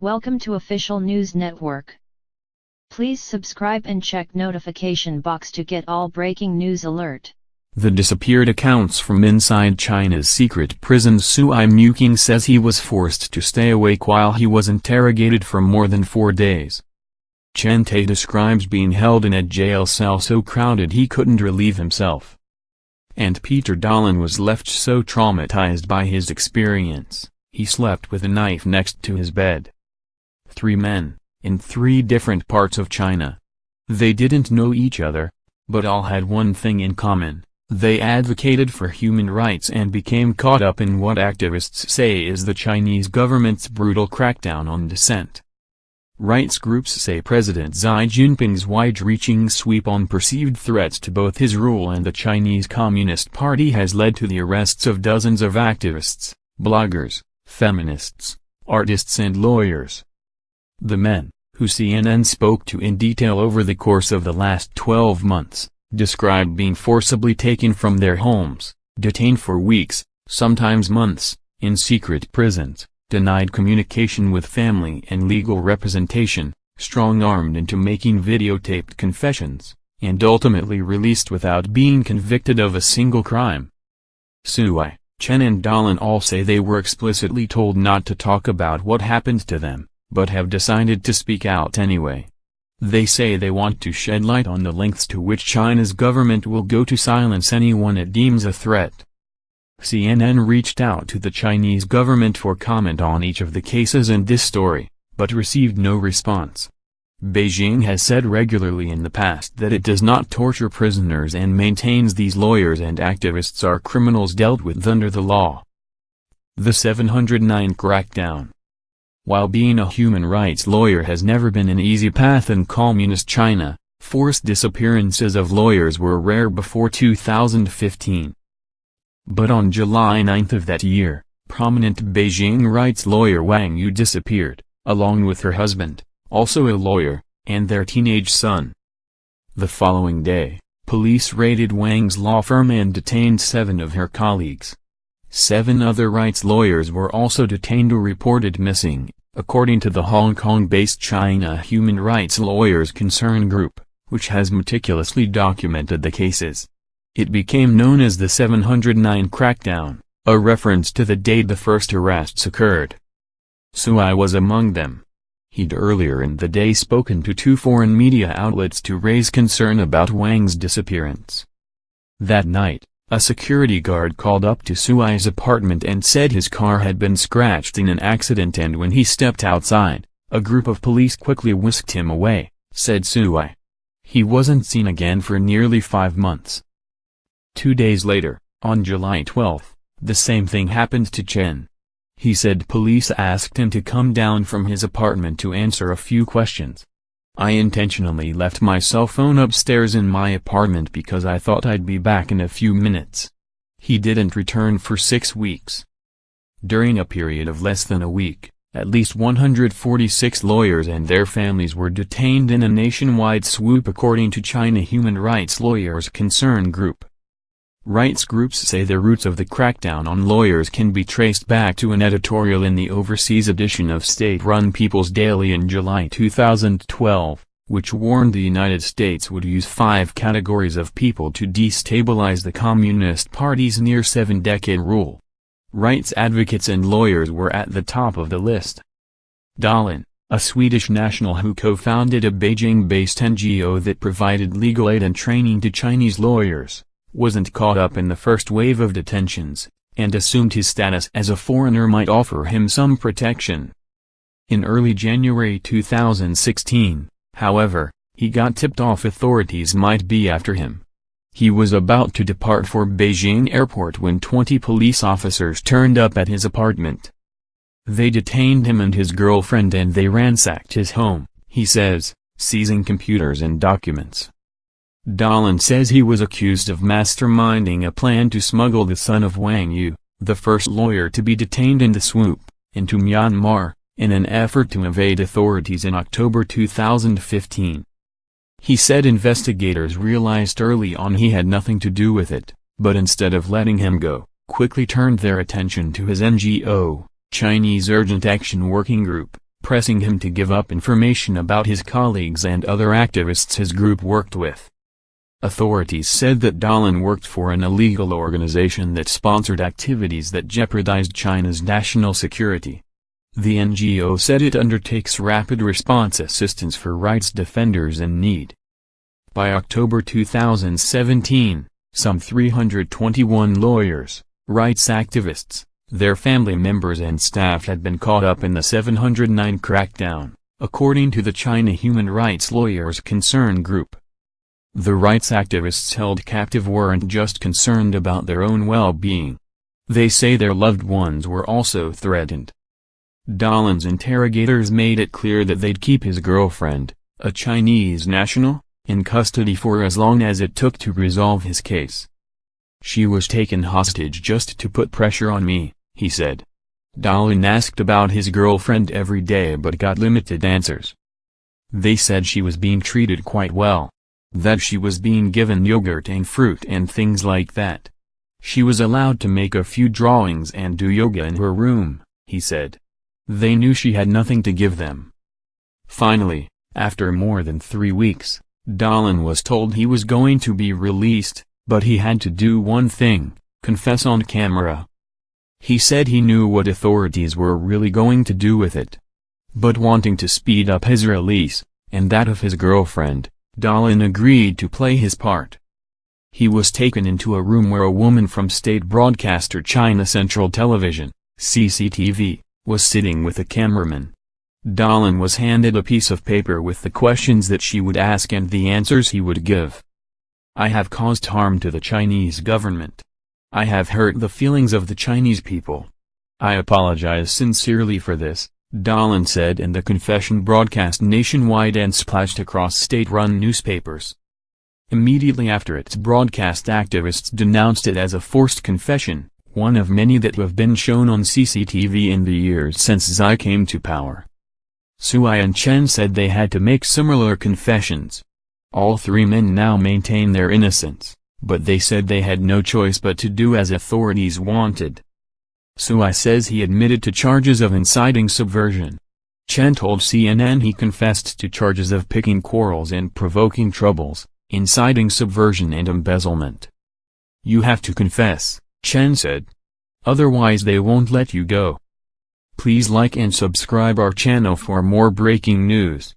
Welcome to Official News Network. Please subscribe and check notification box to get all breaking news alert. The disappeared accounts from inside China's secret prison. Sui Muqing says he was forced to stay awake while he was interrogated for more than 4 days. Chen Te describes being held in a jail cell so crowded he couldn't relieve himself. And Peter Dahlin was left so traumatized by his experience, he slept with a knife next to his bed. 3 men, in 3 different parts of China. They didn't know each other, but all had one thing in common: they advocated for human rights and became caught up in what activists say is the Chinese government's brutal crackdown on dissent. Rights groups say President Xi Jinping's wide-reaching sweep on perceived threats to both his rule and the Chinese Communist Party has led to the arrests of dozens of activists, bloggers, feminists, artists and lawyers. The men, who CNN spoke to in detail over the course of the last 12 months, described being forcibly taken from their homes, detained for weeks, sometimes months, in secret prisons, denied communication with family and legal representation, strong-armed into making videotaped confessions, and ultimately released without being convicted of a single crime. Sui, Chen and Dahlin all say they were explicitly told not to talk about what happened to them, but have decided to speak out anyway. They say they want to shed light on the lengths to which China's government will go to silence anyone it deems a threat. CNN reached out to the Chinese government for comment on each of the cases in this story, but received no response. Beijing has said regularly in the past that it does not torture prisoners and maintains these lawyers and activists are criminals dealt with under the law. The 709 crackdown. While being a human rights lawyer has never been an easy path in communist China, forced disappearances of lawyers were rare before 2015. But on July 9 of that year, prominent Beijing rights lawyer Wang Yu disappeared, along with her husband, also a lawyer, and their teenage son. The following day, police raided Wang's law firm and detained 7 of her colleagues. 7 other rights lawyers were also detained or reported missing, according to the Hong Kong-based China Human Rights Lawyers Concern Group, which has meticulously documented the cases. It became known as the 709 crackdown, a reference to the date the first arrests occurred. Sui was among them. He'd earlier in the day spoken to 2 foreign media outlets to raise concern about Wang's disappearance. That night, a security guard called up to Sui's apartment and said his car had been scratched in an accident, and when he stepped outside, a group of police quickly whisked him away, said Sui. He wasn't seen again for nearly 5 months. 2 days later, on July 12, the same thing happened to Chen. He said police asked him to come down from his apartment to answer a few questions. I intentionally left my cell phone upstairs in my apartment because I thought I'd be back in a few minutes. He didn't return for 6 weeks. During a period of less than a week, at least 146 lawyers and their families were detained in a nationwide swoop, according to China Human Rights Lawyers Concern Group. Rights groups say the roots of the crackdown on lawyers can be traced back to an editorial in the overseas edition of state-run People's Daily in July 2012, which warned the United States would use 5 categories of people to destabilize the Communist Party's near 7-decade rule. Rights advocates and lawyers were at the top of the list. Dahlin, a Swedish national who co-founded a Beijing-based NGO that provided legal aid and training to Chinese lawyers, wasn't caught up in the first wave of detentions, and assumed his status as a foreigner might offer him some protection. In early January 2016, however, he got tipped off authorities might be after him. He was about to depart for Beijing airport when 20 police officers turned up at his apartment. They detained him and his girlfriend and they ransacked his home, he says, seizing computers and documents. Dahlin says he was accused of masterminding a plan to smuggle the son of Wang Yu, the first lawyer to be detained in the swoop, into Myanmar, in an effort to evade authorities in October 2015. He said investigators realized early on he had nothing to do with it, but instead of letting him go, quickly turned their attention to his NGO, Chinese Urgent Action Working Group, pressing him to give up information about his colleagues and other activists his group worked with. Authorities said that Dahlan worked for an illegal organization that sponsored activities that jeopardized China's national security. The NGO said it undertakes rapid response assistance for rights defenders in need. By October 2017, some 321 lawyers, rights activists, their family members and staff had been caught up in the 709 crackdown, according to the China Human Rights Lawyers Concern Group. The rights activists held captive weren't just concerned about their own well-being. They say their loved ones were also threatened. Dahlan's interrogators made it clear that they'd keep his girlfriend, a Chinese national, in custody for as long as it took to resolve his case. "She was taken hostage just to put pressure on me," he said. Dahlan asked about his girlfriend every day but got limited answers. They said she was being treated quite well. That she was being given yogurt and fruit and things like that. She was allowed to make a few drawings and do yoga in her room, he said. They knew she had nothing to give them. Finally, after more than 3 weeks, Dahlan was told he was going to be released, but he had to do one thing: confess on camera. He said he knew what authorities were really going to do with it. But wanting to speed up his release, and that of his girlfriend, Dahlan agreed to play his part. He was taken into a room where a woman from state broadcaster China Central Television, CCTV, was sitting with a cameraman. Dahlan was handed a piece of paper with the questions that she would ask and the answers he would give. "I have caused harm to the Chinese government. I have hurt the feelings of the Chinese people. I apologize sincerely for this," Dahlan said, and the confession broadcast nationwide and splashed across state-run newspapers. Immediately after its broadcast, activists denounced it as a forced confession, one of many that have been shown on CCTV in the years since Xi came to power. Sui and Chen said they had to make similar confessions. All three men now maintain their innocence, but they said they had no choice but to do as authorities wanted. Sui says he admitted to charges of inciting subversion. Chen told CNN he confessed to charges of picking quarrels and provoking troubles, inciting subversion and embezzlement. "You have to confess," Chen said. "Otherwise they won't let you go." Please like and subscribe our channel for more breaking news.